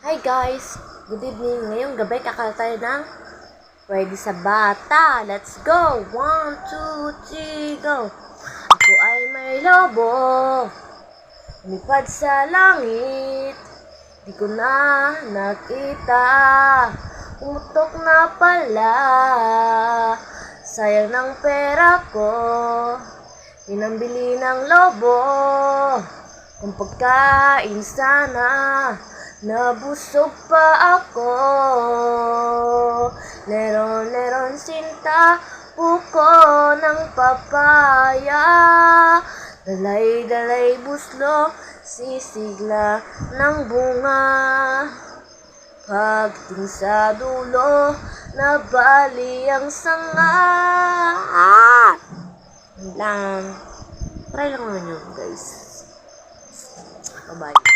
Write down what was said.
Hi guys! Good evening. Ngayong gabi kakanta tayo ng Pwede sa Bata. Let's go! 1, 2, 3, go! Ako ay may lobo, lumipad sa langit. Di ko na nakita, umutok na pala. Sayang ng pera ko, pinambili ng lobo. Kung pagkain sana, nabusog pa ako. Leron-leron sinta, puko ng papaya. Dalay-dalay buslo, sisigla ng bunga. Pagting sa dulo, nabali ang sanga. Yan lang. Try lang naman yun, guys. Bye-bye.